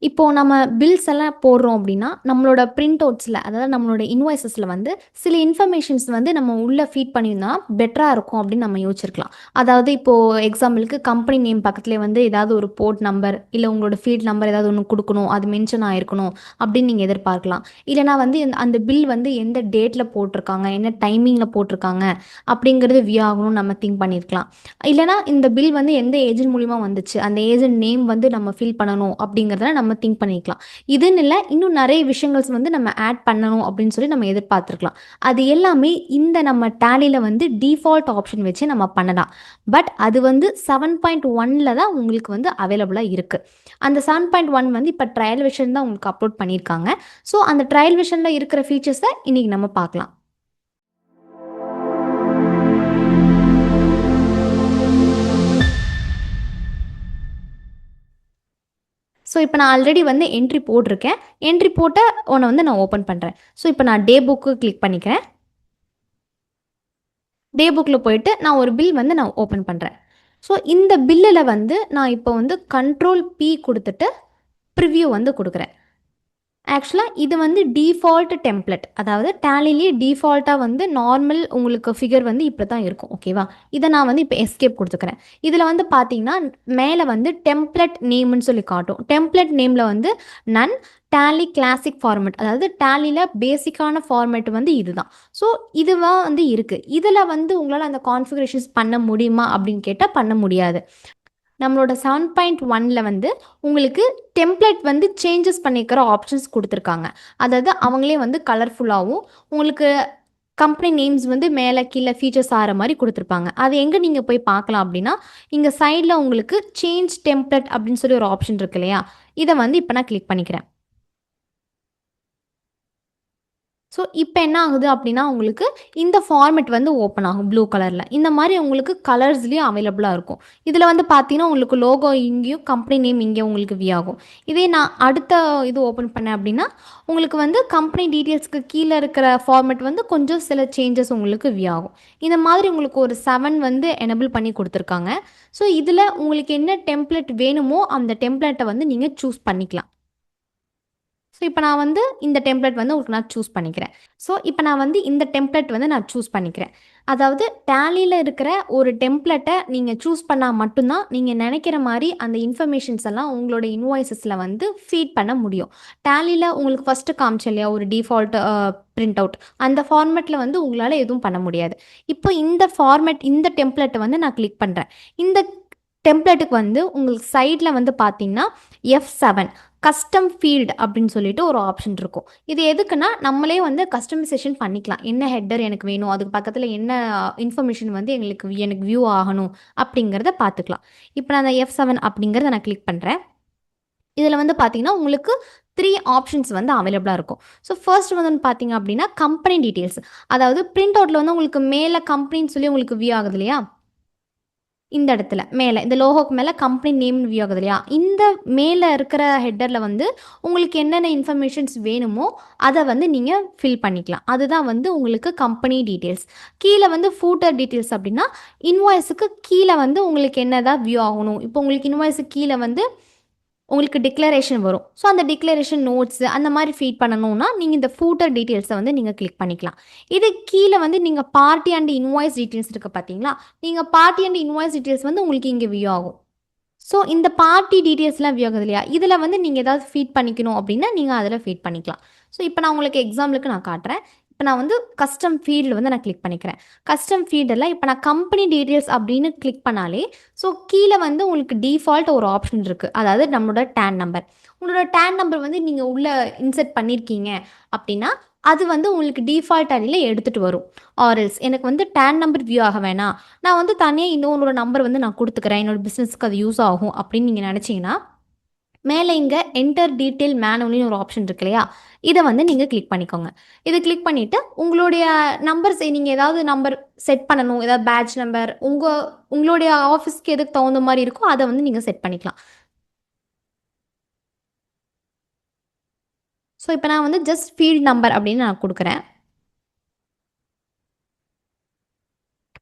இப்போ நம்ம பில்ஸ் எல்லாம் போடுறோம் அப்படின்னா, நம்மளோட பிரிண்ட் அவுட்ஸில அதாவது நம்மளோட இன்வாய்ஸஸ்ல வந்து சில இன்ஃபர்மேஷன்ஸ் வந்து நம்ம உள்ள ஃபீட் பண்ணியிருந்தா பெட்டரா இருக்கும் அப்படின்னு நம்ம யோசிச்சிருக்கலாம். அதாவது இப்போ எக்ஸாம்பிளுக்கு கம்பெனி நேம் பக்கத்திலே வந்து ஏதாவது ஒரு போர்ட் நம்பர், இல்ல உங்களோட ஃபீல்ட் நம்பர் ஏதாவது ஒண்ணு குடுக்கணும். அது மென்ஷன் ஆயிருக்கணும் அப்படின்னு நீங்க எதிர்பார்க்கலாம். இல்லன்னா வந்து அந்த பில் வந்து எந்த டேட்ல போட்டிருக்காங்க, என்ன டைமிங்ல போட்டிருக்காங்க அப்படிங்கிறது வியூ ஆகணும்னு நம்ம திங்க் பண்ணியிருக்கலாம். இல்லன்னா இந்த பில் வந்து எந்த ஏஜென்ட் மூலியமா வந்துச்சு, அந்த ஏஜென்ட் நேம் வந்து நம்ம ஃபில் பண்ணணும் அப்படிங்கிறத நம்ம திங்க் பண்ணிக்கலாம். இதுன்னு இல்ல, இன்னும் நிறைய விஷயங்கள்ஸ் வந்து நம்ம ஆட் பண்ணணும் அப்படின்னு சொல்லி நம்ம எதிர்பார்த்துருக்கலாம். அது எல்லாமே இந்த நம்ம டேலியில வந்து டிஃபால்ட் ஆப்ஷன் வச்சு நம்ம பண்ணலாம். பட் அது வந்து 7.1ல தான் உங்களுக்கு வந்து அவைலபிளா இருக்கு. அந்த 7.1 வந்து இப்போ ட்ரையல் வெர்ஷன் தான் உங்களுக்கு அப்லோட் பண்ணியிருக்காங்க. ஸோ அந்த ட்ரையல் வெர்ஷன்ல இருக்கிற ஃபீச்சர்ஸை இன்னைக்கு நம்ம பார்க்கலாம். ஸோ இப்போ நான் ஆல்ரெடி வந்து என்ட்ரி போட்டிருக்கேன். என்ட்ரி போட்ட ஒன்றை வந்து நான் ஓப்பன் பண்ணுறேன். ஸோ இப்போ நான் டே புக்கு கிளிக் பண்ணிக்கிறேன். டே புக்கில் போயிட்டு நான் ஒரு பில் வந்து நான் ஓப்பன் பண்ணுறேன். ஸோ இந்த பில்லில் வந்து நான் இப்போ வந்து கண்ட்ரோல் பி கொடுத்துட்டு ப்ரிவ்யூ வந்து கொடுக்குறேன். ஆக்சுவலாக இது வந்து டிஃபால்ட் டெம்ப்ளேட், அதாவது டேலிலேயே டிஃபால்ட்டாக வந்து நார்மல் உங்களுக்கு ஃபிகர் வந்து இப்படி தான் இருக்கும். ஓகேவா? இதை நான் வந்து இப்போ எஸ்கேப் கொடுத்துக்கிறேன். இதில் வந்து பார்த்தீங்கன்னா மேலே வந்து டெம்ப்ளேட் நேம்னு சொல்லி காட்டும். டெம்ப்ளேட் நேமில் வந்து நன் டேலி கிளாசிக் ஃபார்மேட், அதாவது டேலியில் பேசிக்கான ஃபார்மேட் வந்து இதுதான். ஸோ இதுவாக வந்து இருக்குது. இதில் வந்து உங்களால் அந்த கான்ஃபிகரேஷன்ஸ் பண்ண முடியுமா அப்படின்னு கேட்டால் பண்ண முடியாது. நம்மளோட 7.1ல வந்து உங்களுக்கு டெம்ப்ளேட் வந்து சேஞ்சஸ் பண்ணிக்கிற ஆப்ஷன்ஸ் கொடுத்துருக்காங்க. அதாவது அவங்களே வந்து கலர்ஃபுல்லாகவும் உங்களுக்கு கம்பெனி நேம்ஸ் வந்து மேலே கீழே ஃபீச்சர்ஸ் ஆகிற மாதிரி கொடுத்துருப்பாங்க. அது எங்கே நீங்கள் போய் பார்க்கலாம் அப்படின்னா, இங்கே சைடில் உங்களுக்கு சேஞ்ச் டெம்ப்ளேட் அப்படின்னு சொல்லி ஒரு ஆப்ஷன் இருக்கு இல்லையா? இதை வந்து இப்போ நான் கிளிக் பண்ணிக்கிறேன். ஸோ இப்போ என்ன ஆகுது அப்படின்னா உங்களுக்கு இந்த ஃபார்மெட் வந்து ஓப்பன் ஆகும் ப்ளூ கலரில். இந்த மாதிரி உங்களுக்கு கலர்ஸ்லேயும் அவைலபிளாக இருக்கும். இதில் வந்து பார்த்தீங்கன்னா உங்களுக்கு லோகோ இங்கேயும் கம்பெனி நேம் இங்கேயும் உங்களுக்கு வியூ ஆகும். இதே நான் அடுத்த இது ஓப்பன் பண்ணேன் அப்படின்னா உங்களுக்கு வந்து கம்பெனி டீட்டெயில்ஸ்க்கு கீழே இருக்கிற ஃபார்மெட் வந்து கொஞ்சம் சில சேஞ்சஸ் உங்களுக்கு வியூ ஆகும். இந்த மாதிரி உங்களுக்கு ஒரு 7 வந்து எனபிள் பண்ணி கொடுத்துருக்காங்க. ஸோ இதில் உங்களுக்கு என்ன டெம்ப்ளேட் வேணுமோ அந்த டெம்ப்ளேட்டை வந்து நீங்கள் சூஸ் பண்ணிக்கலாம். ஸோ இப்போ நான் வந்து இந்த டெம்ப்ளேட் வந்து உங்களுக்கு நான் சூஸ் பண்ணிக்கிறேன். ஸோ இப்போ நான் வந்து இந்த டெம்ப்ளேட் வந்து நான் சூஸ் பண்ணிக்கிறேன். அதாவது டேலியில் இருக்கிற ஒரு டெம்ப்ளேட்டை நீங்கள் சூஸ் பண்ணால் மட்டும்தான் நீங்கள் நினைக்கிற மாதிரி அந்த இன்ஃபர்மேஷன்ஸ் எல்லாம் உங்களோட இன்வாய்ஸஸில் வந்து ஃபீட் பண்ண முடியும். டேலியில் உங்களுக்கு ஃபஸ்ட்டு காமிச்சேன் இல்லையா ஒரு டிஃபால்ட் பிரிண்ட் அவுட், அந்த ஃபார்மேட்டில் வந்து உங்களால் எதுவும் பண்ண முடியாது. இப்போ இந்த ஃபார்மேட் இந்த டெம்ப்ளேட்டை வந்து நான் கிளிக் பண்ணுறேன். இந்த டெம்ப்ளேட்டுக்கு வந்து உங்களுக்கு சைடில் வந்து பார்த்தீங்கன்னா F7 கஸ்டம் ஃபீல்டு அப்படின்னு சொல்லிட்டு ஒரு ஆப்ஷன் இருக்கும். இது எதுக்குன்னா நம்மளே வந்து கஸ்டமைசேஷன் பண்ணிக்கலாம். என்ன ஹெட்டர் எனக்கு வேணும், அதுக்கு பக்கத்தில் என்ன இன்ஃபர்மேஷன் வந்து எனக்கு வியூ ஆகணும் அப்படிங்கிறத பார்த்துக்கலாம். இப்போ நான் அந்த F7 அப்படிங்கிறத நான் கிளிக் பண்ணுறேன். இதில் வந்து பார்த்தீங்கன்னா உங்களுக்கு 3 ஆப்ஷன்ஸ் வந்து அவைலபிளாக இருக்கும். ஸோ ஃபர்ஸ்ட் வந்து பார்த்தீங்க அப்படின்னா கம்பெனி டீட்டெயில்ஸ், அதாவது பிரிண்ட் அவுட்டில் வந்து உங்களுக்கு மேலே கம்பெனின்னு சொல்லி உங்களுக்கு வியூ ஆகுது இல்லையா? இந்த இடத்துல மேலே இந்த லோகோக்கு மேலே கம்பெனி நேம்னு வியூ ஆகுது இல்லையா? இந்த மேலே இருக்கிற ஹெட்டரில் வந்து உங்களுக்கு என்னென்ன இன்ஃபர்மேஷன்ஸ் வேணுமோ அதை வந்து நீங்கள் ஃபில் பண்ணிக்கலாம். அதுதான் வந்து உங்களுக்கு கம்பெனி டீட்டெயில்ஸ். கீழே வந்து ஃபூட்டர் டீட்டெயில்ஸ் அப்படின்னா இன்வாய்ஸுக்கு கீழே வந்து உங்களுக்கு என்னதான் வியூ ஆகணும். இப்போ உங்களுக்கு இன்வாய்ஸுக்கு கீழே வந்து உங்களுக்கு டிக்ளரேஷன் வரும். ஸோ அந்த டிக்ளரேஷன் நோட்ஸ் அந்த மாதிரி ஃபீட் பண்ணணும்னா நீங்கள் இந்த ஃபூட்டர் டீட்டெயில்ஸை வந்து நீங்கள் கிளிக் பண்ணிக்கலாம். இது கீழே வந்து நீங்கள் பார்ட்டி அண்ட் இன்வாய்ஸ் டீட்டெயில்ஸ் இருக்குது பார்த்தீங்களா? நீங்கள் பார்ட்டி அண்ட் இன்வாய்ஸ் டீட்டெயில்ஸ் வந்து உங்களுக்கு இங்கே வியூ ஆகும். ஸோ இந்த பார்ட்டி டீட்டெயில்ஸ்லாம் வியூ ஆகுது இல்லையா? இதில் வந்து நீங்கள் ஏதாவது ஃபீட் பண்ணிக்கணும் அப்படின்னா நீங்கள் அதில் ஃபீட் பண்ணிக்கலாம். ஸோ இப்போ நான் உங்களுக்கு எக்ஸாம்பிளுக்கு நான் காட்டுறேன். இப்போ நான் வந்து கஸ்டம் ஃபீல்டு வந்து நான் கிளிக் பண்ணிக்கிறேன். கஸ்டம் ஃபீல்டில் இப்போ நான் கம்பெனி டீட்டெயில்ஸ் அப்படின்னு கிளிக் பண்ணாலே ஸோ கீழே வந்து உங்களுக்கு டிஃபால்ட் ஒரு ஆப்ஷன் இருக்குது. அதாவது நம்மளோட டேன் நம்பர். உங்களோட டேன் நம்பர் வந்து நீங்கள் உள்ளே இன்செர்ட் பண்ணியிருக்கீங்க அப்படின்னா அது வந்து உங்களுக்கு டிஃபால்ட் அடியில் எடுத்துகிட்டு வரும். ஆர்எல்ஸ் எனக்கு வந்து டேன் நம்பர் வியூ ஆக வேணாம், நான் வந்து தனியாக இன்னொரு நம்பர் வந்து நான் கொடுத்துக்கிறேன், என்னோட பிஸ்னஸ்க்கு அது யூஸ் ஆகும் அப்படின்னு நீங்கள் நினச்சிங்கன்னா மேலே இங்கே என்டர் டீட்டெயில் மேனுவலின்னு ஒரு ஆப்ஷன் இருக்கு இல்லையா? இதை வந்து நீங்கள் கிளிக் பண்ணிக்கோங்க. இதை கிளிக் பண்ணிவிட்டு உங்களுடைய நம்பர்ஸ் நீங்கள் ஏதாவது நம்பர் செட் பண்ணணும், ஏதாவது பேட்ச் நம்பர் உங்களுடைய ஆஃபீஸ்க்கு எதுக்கு தகுந்த மாதிரி இருக்கோ அதை வந்து நீங்கள் செட் பண்ணிக்கலாம். ஸோ இப்போ நான் வந்து ஜஸ்ட் ஃபீல்ட் நம்பர் அப்படின்னு நான் கொடுக்குறேன்.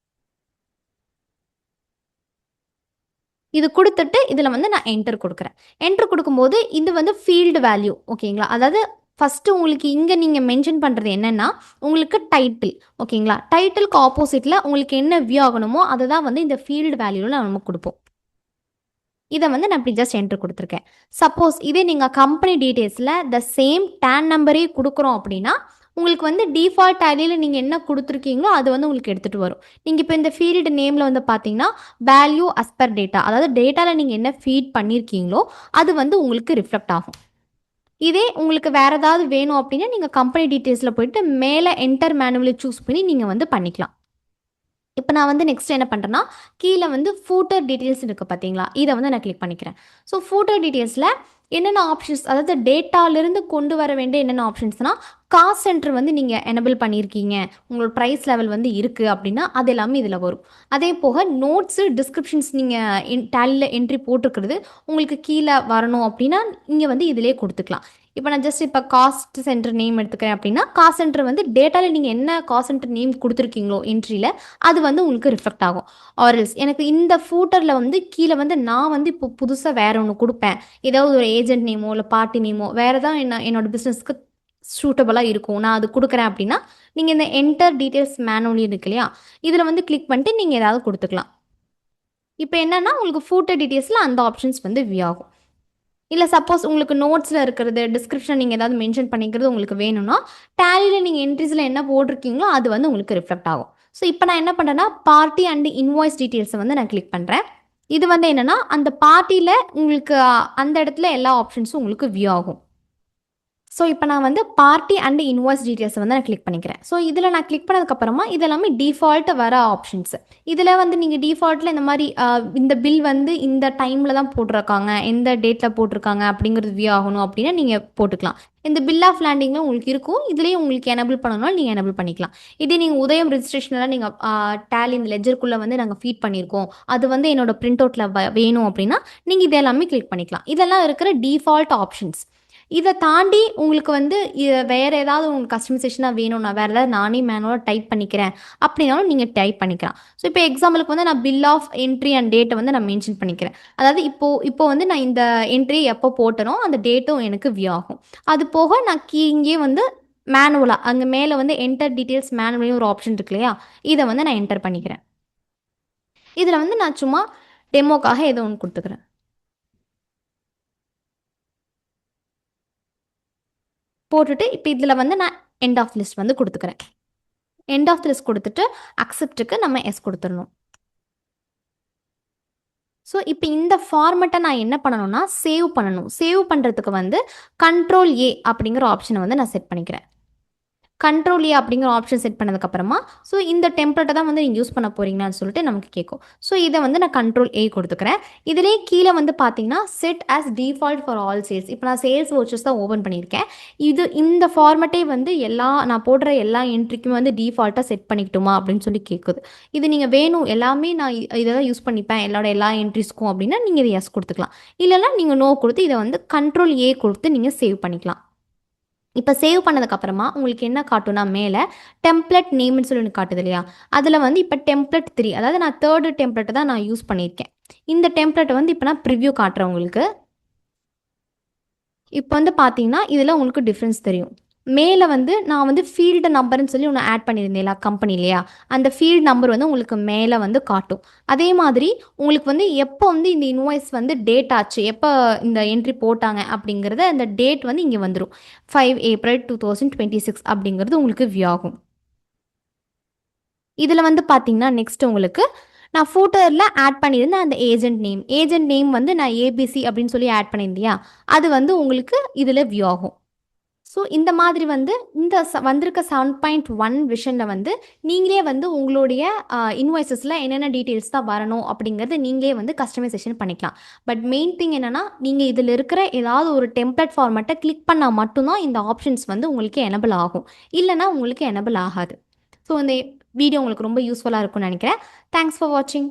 இது குடுத்துட்டு இதில வந்து நான் என்டர் குடுக்குறேன். என்டர் குடுக்கும்போது இது வந்து ஃபீல்டு வேல்யூ ஓகேங்களா? அதாவது ஃபர்ஸ்ட்டு உங்களுக்கு இங்க நீங்க மென்ஷன் பண்றது என்னன்னா, உங்களுக்கு டைட்டில் ஓகேங்களா? டைட்டிலுக்கு ஆப்போசிட்ல உங்களுக்கு என்ன வியூ ஆகணுமோ, அத தான் வந்து இந்த ஃபீல்டு வேல்யூல நம்ம குடுப்போம். இத வந்து நான் இப்படி ஜஸ்ட் என்டர் குடுத்துருக்கேன். சப்போஸ் இதே நீங்க கம்பெனி டீட்டெயில்ஸ்ல சேம் டான் நம்பரே குடுக்குறோம் அப்படின்னா, உங்களுக்கு வந்து டிஃபால்ட் டேலியில நீங்க என்ன குடுத்துருக்கீங்களோ, அது வந்து உங்களுக்கு எடுத்துட்டு வரும். நீங்க இப்ப இந்த ஃபீல்டு நேம்ல வந்து பார்த்தீங்கன்னா, வேல்யூ அஸ் பெர் டேட்டா. அதாவது டேட்டால நீங்க என்ன ஃபீட் பண்ணியிருக்கீங்களோ, அது வந்து உங்களுக்கு ரிஃப்ளெக்ட் ஆகும். இதே உங்களுக்கு வேற ஏதாவது வேணும் அப்படின்னா, நீங்க கம்பெனி டீட்டெயில்ஸ்ல போயிட்டு மேல என்டர் மேனுவலி சூஸ் பண்ணி நீங்க வந்து பண்ணிக்கலாம். இப்ப நான் வந்து நெக்ஸ்ட் என்ன பண்றேன்னா, கீழ வந்து ஃபூட்டர் டீட்டெயில்ஸ் இருக்கு பார்த்தீங்களா? இத வந்து நான் கிளிக் பண்ணிக்கிறேன். ஸோ ஃபூட்டர் டீட்டெயில்ஸ்ல என்னென்ன ஆப்ஷன்ஸ் அதாவது டேட்டாலிருந்து கொண்டு வர வேண்டிய என்னென்ன ஆப்ஷன்ஸ்னா, காஸ்ட் சென்டர் வந்து நீங்க எனபிள் பண்ணியிருக்கீங்க. உங்களோட பிரைஸ் லெவல் வந்து இருக்கு அப்டின்னா, அது எல்லாமே இதுல வரும். அதே போக நோட்ஸு, டிஸ்கிரிப்ஷன்ஸ் நீங்க டேலில என்ட்ரி போட்டிருக்கிறது உங்களுக்கு கீழ வரணும் அப்டின்னா, இங்க வந்து இதிலேயே குடுத்துக்கலாம். இப்ப நான் ஜஸ்ட் இப்ப காஸ்ட் சென்டர் நேம் எடுத்துக்கிறேன் அப்டின்னா, காஸ்ட் சென்டர் வந்து டேட்டால நீங்க என்ன காஸ்ட் சென்டர் நேம் குடுத்துருக்கீங்களோ என்ட்ரில அது வந்து உங்களுக்கு ரிஃப்ளெக்ட் ஆகும். ஆர் எல்ஸ் எனக்கு இந்த ஃபூட்டர்ல வந்து கீழ வந்து நான் வந்து இப்போ புதுசா வேற ஒண்ணு குடுப்பேன். ஏதாவது ஒரு ஏஜென்ட் நேமோ, இல்ல பார்ட்டி நேமோ வேற ஏதாவது என்னோட பிசினஸ்க்கு சூட்டபிளா இருக்கும். நான் அது குடுக்குறேன் அப்டின்னா, நீங்க இந்த என்டர் டீட்டெயில்ஸ் மேனுவலி இருக்கு இல்லையா? இதுல வந்து கிளிக் பண்ணிட்டு நீங்க ஏதாவது குடுத்துக்கலாம். இப்ப என்னன்னா, உங்களுக்கு ஃபூட்டர் டீட்டெயில்ஸ்ல அந்த ஆப்ஷன்ஸ் வந்து வியூ ஆகும். இல்ல சப்போஸ் உங்களுக்கு நோட்ஸ்ல இருக்கிறது, டிஸ்கிரிப்ஷன் நீங்க ஏதாவது மென்ஷன் பண்ணிக்கிறது உங்களுக்கு வேணும்னா, டேலில நீங்க என்ட்ரீஸ்ல என்ன போட்டிருக்கீங்களோ, அது வந்து உங்களுக்கு ரிஃப்ளெக்ட் ஆகும். ஸோ இப்ப நான் என்ன பண்றேன்னா, பார்ட்டி அண்ட் இன்வாய்ஸ் டீட்டெயில்ஸ வந்து நான் கிளிக் பண்றேன். இது வந்து என்னன்னா, அந்த பார்ட்டில உங்களுக்கு அந்த இடத்துல எல்லா ஆப்ஷன்ஸும் உங்களுக்கு வியூ ஆகும். ஸோ, இப்ப நான் வந்து பார்ட்டி அண்ட் இன்வாய்ஸ் டீட்டெயில்ஸ வந்து நான் கிளிக் பண்ணிக்கிறேன். ஸோ, இதில நான் கிளிக் பண்ணதுக்கப்புறமா, இது எல்லாமே டிஃபால்ட் வர ஆப்ஷன்ஸ். இதில வந்து நீங்க டிஃபால்ட்ல இந்த மாரி இந்த பில் வந்து இந்த டைம்ல தான் போட்டிருக்காங்க, எந்த டேட்ல போட்டிருக்காங்க அப்படிங்கிறது வியூ ஆகணும் அப்படின்னா, நீங்க போட்டுக்கலாம். இந்த பில் ஆஃப் லேண்டிங்ல உங்களுக்கு இருக்கும். இதுலயும் உங்களுக்கு எனபிள் பண்ணணும்னாலும் நீங்க எனபிள் பண்ணிக்கலாம். இதே நீங்க உதயம் ரெஜிஸ்ட்ரேஷன்ல நீங்க டேலி இந்த லெட்ஜர்க்குள்ள வந்து நாங்க ஃபீட் பண்ணியிருக்கோம். அது வந்து என்னோட பிரிண்ட் அவுட்ல வேணும் அப்படின்னா, நீங்க இது எல்லாமே கிளிக் பண்ணிக்கலாம். இதெல்லாம் இருக்கிற டிஃபால்ட் ஆப்ஷன்ஸ். இத தாண்டி உங்களுக்கு வந்து வேற ஏதாவது உங்களுக்கு கஸ்டமைசேஷனா வேணும்னா, வேற ஏதாவது நானே மேனுவலா டைப் பண்ணிக்கிறேன் அப்படின்னாலும் நீங்க டைப் பண்ணிக்கலாம். ஸோ, இப்போ எக்ஸாம்பிளுக்கு வந்து நான் பில் ஆஃப் என்ட்ரி அண்ட் டேட்ட வந்து நான் மென்ஷன் பண்ணிக்கிறேன். அதாவது இப்போ இப்போ வந்து நான் இந்த என்ட்ரி எப்போ போட்டனோ அந்த டேட்டும் எனக்கு வியூ ஆகும். அது போக நான் இங்கேயே வந்து மேனுவலா அங்க மேல வந்து என்டர் டீட்டெயில்ஸ் மேனுவல்னு ஒரு ஆப்ஷன் இருக்கு இல்லையா? இத வந்து நான் என்டர் பண்ணிக்கிறேன். இதுல வந்து நான் சும்மா டெமோக்காக ஏதோ ஒண்ணு குடுத்துக்கிறேன். போட்டுட்டு இப்ப இதுல வந்து நான் எண்ட் ஆஃப் லிஸ்ட் வந்து குடுத்துக்கிறேன். எண்ட் ஆஃப் தி லிஸ்ட் குடுத்துட்டு, அக்செப்ட்க்கு நம்ம எஸ் குடுத்துறணும். ஸோ, இப்ப இந்த ஃபார்மட்ட நான் என்ன பண்ணணும்னா, சேவ் பண்ணணும். சேவ் பண்றதுக்கு வந்து கண்ட்ரோல் ஏ அப்படிங்கிற ஆப்ஷன வந்து நான் செட் பண்ணிக்கிறேன். கண்ட்ரோல் ஏ அப்படிங்கிற ஆப்ஷன் செட் பண்ணதுக்கப்புறமா, ஸோ இந்த டெம்ப்ளேட்ட தான் வந்து நீங்க யூஸ் பண்ண போறீங்களான்னு சொல்லிட்டு நமக்கு கேட்கும். ஸோ இத வந்து நான் கண்ட்ரோல் ஏ குடுத்துக்கிறேன். இதிலேயே கீழ வந்து பார்த்தீங்கன்னா, set as default for all sales. இப்ப நான் சேல்ஸ் வவுச்சர்ஸ் தான் ஓப்பன் பண்ணியிருக்கேன். இந்த ஃபார்மட்டே வந்து நான் போடுற எல்லா என்ட்ரிக்குமே வந்து டிஃபால்ட்டா செட் பண்ணிக்கட்டுமா அப்படின்னு சொல்லி கேட்குது. இது நீங்க வேணும் எல்லாமே நான் இத தான் யூஸ் பண்ணிப்பேன் என்னோட எல்லா என்ட்ரிஸ்க்கும் அப்படின்னா, நீங்க இத எஸ் குடுத்துக்கலாம். இல்லன்னா நீங்க நோ குடுத்து இத வந்து கண்ட்ரோல் ஏ குடுத்து நீங்க சேவ் பண்ணிக்கலாம். இப்ப சேவ் பண்ணதுக்கப்புறமா உங்களுக்கு என்ன காட்டும்னா மேல டெம்ப்ளேட் நேம்னு சொல்லி ஒண்ணு காட்டுது இல்லையா? அதுல வந்து இப்ப டெம்ப்ளேட் 3 அதாவது நான் 3 டெம்ப்ளேட்ட தான் நான் யூஸ் பண்ணியிருக்கேன். இந்த டெம்ப்ளேட்ட வந்து இப்ப நான் ப்ரிவ்யூ காட்டுறேன் உங்களுக்கு. இப்ப வந்து பார்த்தீங்கன்னா, இதுல உங்களுக்கு டிஃபரன்ஸ் தெரியும். மேல வந்து நான் வந்து ஃபீல்டு நம்பர்ன்னு சொல்லி ஒண்ணு ஆட் பண்ணியிருந்தேன்ல கம்பெனிலயா, அந்த ஃபீல்ட் நம்பர் வந்து உங்களுக்கு மேல வந்து காட்டும். அதே மாதிரி உங்களுக்கு வந்து எப்போ வந்து இந்த இன்வாய்ஸ் வந்து டேட் ஆச்சு, எப்ப இந்த என்ட்ரி போட்டாங்க அப்படிங்கிறத அந்த டேட் வந்து இங்க வந்துரும். 5 ஏப்ரல் 2026 அப்படிங்கிறது உங்களுக்கு வியூ ஆகும். இதுல வந்து பார்த்தீங்கன்னா, நெக்ஸ்ட் உங்களுக்கு நான் ஃபூட்டர்ல ஆட் பண்ணியிருந்த அந்த ஏஜென்ட் நேம். ஏஜென்ட் நேம் வந்து நான் ஏபிசி அப்படின்னு சொல்லி ஆட் பண்ணியிருந்தேன் இல்லையா? அது வந்து உங்களுக்கு இதுல வியூ ஆகும். ஸோ இந்த மாதிரி வந்து இந்த வந்திருக்க 7.1 விஷன்ல வந்து நீங்களே வந்து உங்களுடைய இன்வாய்ஸஸில் என்னென்ன டீட்டெயில்ஸ் தான் வரணும் அப்படிங்கிறத நீங்களே வந்து கஸ்டமைசேஷன் பண்ணிக்கலாம். பட் மெயின் திங் என்னென்னா நீங்கள் இதில் இருக்கிற ஏதாவது ஒரு டெம்ப்ளேட் ஃபார்மேட்டை கிளிக் பண்ணால் மட்டும்தான் இந்த ஆப்ஷன்ஸ் வந்து உங்களுக்கு எனபிள் ஆகும். இல்லைனா உங்களுக்கு எனபிள் ஆகாது. ஸோ இந்த வீடியோ உங்களுக்கு ரொம்ப யூஸ்ஃபுல்லாக இருக்கும்னு நினைக்கிறேன். தேங்க்ஸ் ஃபார் வாட்சிங்.